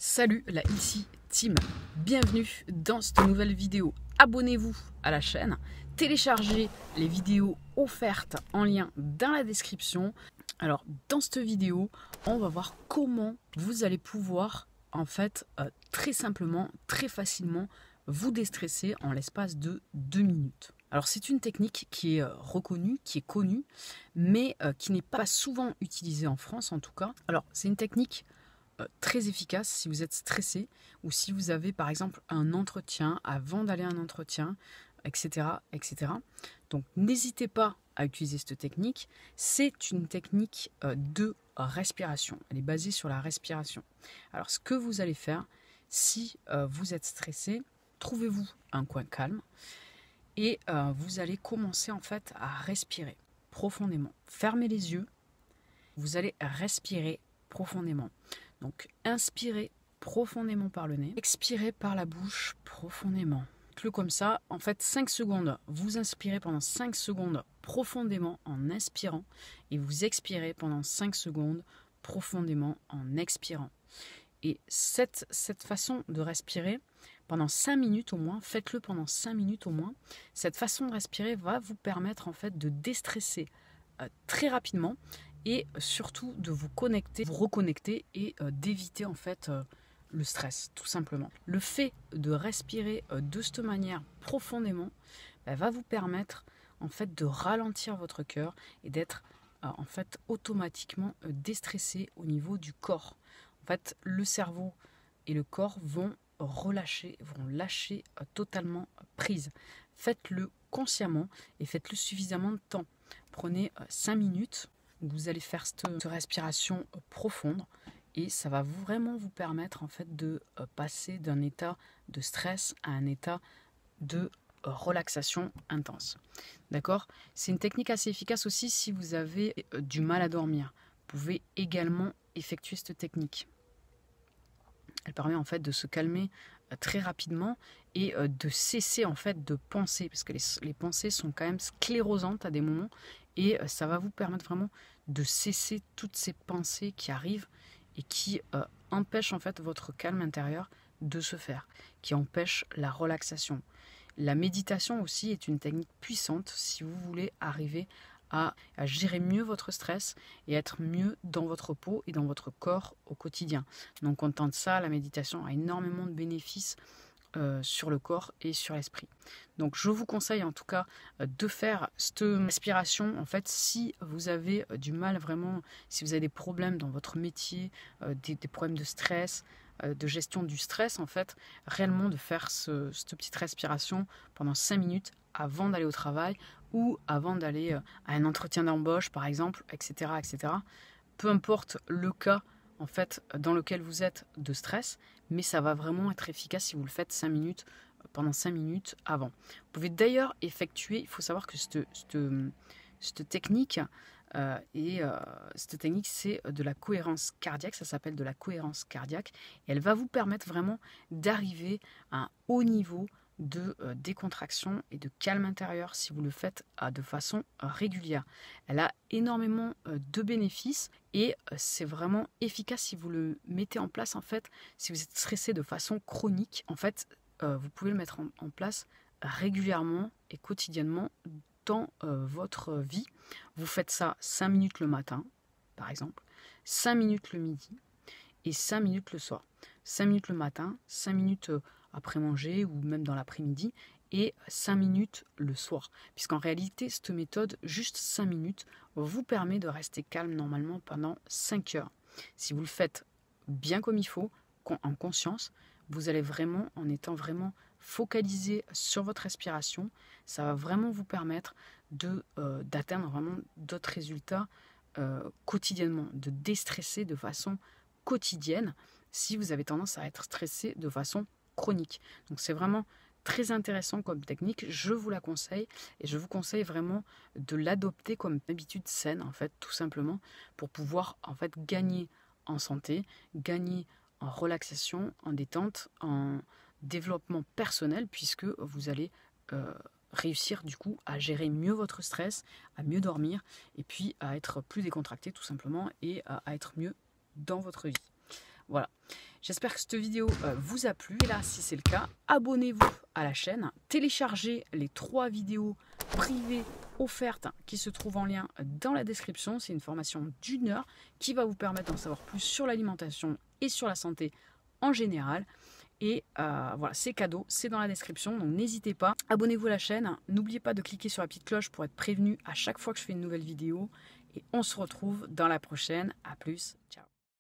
Salut la Ici Team, bienvenue dans cette nouvelle vidéo. Abonnez-vous à la chaîne, téléchargez les vidéos offertes en lien dans la description. Alors dans cette vidéo, on va voir comment vous allez pouvoir très simplement, très facilement vous déstresser en l'espace de 2 minutes. Alors c'est une technique qui est reconnue, qui est connue, mais qui n'est pas souvent utilisée en France en tout cas. Alors c'est une technique très efficace si vous êtes stressé ou si vous avez par exemple un entretien, avant d'aller à un entretien, etc. etc. Donc n'hésitez pas à utiliser cette technique. C'est une technique de respiration. Elle est basée sur la respiration. Alors ce que vous allez faire, si vous êtes stressé, trouvez-vous un coin calme et vous allez commencer en fait à respirer profondément. Fermez les yeux, vous allez respirer profondément. Donc inspirez profondément par le nez, expirez par la bouche profondément. Faites-le comme ça, en fait 5 secondes, vous inspirez pendant 5 secondes profondément en inspirant et vous expirez pendant 5 secondes profondément en expirant. Et cette façon de respirer pendant 5 minutes au moins, faites-le pendant 5 minutes au moins, cette façon de respirer va vous permettre en fait de déstresser très rapidement et surtout de vous connecter, vous reconnecter et d'éviter en fait le stress, tout simplement. Le fait de respirer de cette manière profondément va vous permettre en fait de ralentir votre cœur et d'être en fait automatiquement déstressé au niveau du corps. En fait, le cerveau et le corps vont relâcher, vont lâcher totalement prise. Faites-le consciemment et faites-le suffisamment de temps. Prenez 5 minutes. Vous allez faire cette respiration profonde et ça va vraiment vous permettre en fait de passer d'un état de stress à un état de relaxation intense. D'accord ? C'est une technique assez efficace aussi si vous avez du mal à dormir. Vous pouvez également effectuer cette technique. Elle permet en fait de se calmer très rapidement et de cesser en fait de penser parce que les pensées sont quand même sclérosantes à des moments et ça va vous permettre vraiment de cesser toutes ces pensées qui arrivent et qui empêchent en fait votre calme intérieur de se faire, qui empêchent la relaxation. La méditation aussi est une technique puissante si vous voulez arriver à gérer mieux votre stress et être mieux dans votre peau et dans votre corps au quotidien. Donc en tant que ça, la méditation a énormément de bénéfices sur le corps et sur l'esprit. Donc je vous conseille en tout cas de faire cette respiration en fait si vous avez du mal vraiment, si vous avez des problèmes dans votre métier, des problèmes de stress, de gestion du stress en fait, réellement de faire cette petite respiration pendant 5 minutes avant d'aller au travail ou avant d'aller à un entretien d'embauche par exemple, etc., etc. Peu importe le cas en fait dans lequel vous êtes de stress, mais ça va vraiment être efficace si vous le faites 5 minutes pendant 5 minutes avant. Vous pouvez d'ailleurs effectuer, il faut savoir que cette technique c'est de la cohérence cardiaque, ça s'appelle de la cohérence cardiaque et elle va vous permettre vraiment d'arriver à un haut niveau de décontraction et de calme intérieur si vous le faites de façon régulière. Elle a énormément de bénéfices et c'est vraiment efficace si vous le mettez en place en fait, si vous êtes stressé de façon chronique, en fait vous pouvez le mettre en place régulièrement et quotidiennement dans votre vie. Vous faites ça 5 minutes le matin par exemple, 5 minutes le midi et 5 minutes le soir. 5 minutes le matin, 5 minutes après manger ou même dans l'après-midi et 5 minutes le soir. Puisqu'en réalité, cette méthode, juste 5 minutes, vous permet de rester calme normalement pendant 5 heures. Si vous le faites bien comme il faut, en conscience, vous allez vraiment, en étant vraiment focalisé sur votre respiration, ça va vraiment vous permettre d'atteindre vraiment d'autres résultats quotidiennement, de déstresser de façon quotidienne si vous avez tendance à être stressé de façon chronique. Donc c'est vraiment très intéressant comme technique, je vous la conseille et je vous conseille vraiment de l'adopter comme habitude saine en fait, tout simplement pour pouvoir en fait gagner en santé, gagner en relaxation, en détente, en développement personnel puisque vous allez réussir du coup à gérer mieux votre stress, à mieux dormir et puis à être plus décontracté tout simplement et à être mieux dans votre vie. Voilà. J'espère que cette vidéo vous a plu. Et là, si c'est le cas, abonnez-vous à la chaîne. Téléchargez les 3 vidéos privées offertes qui se trouvent en lien dans la description. C'est une formation d'1 heure qui va vous permettre d'en savoir plus sur l'alimentation et sur la santé en général. Et voilà, c'est cadeau, c'est dans la description, donc n'hésitez pas. Abonnez-vous à la chaîne. N'oubliez pas de cliquer sur la petite cloche pour être prévenu à chaque fois que je fais une nouvelle vidéo. Et on se retrouve dans la prochaine. À plus, ciao.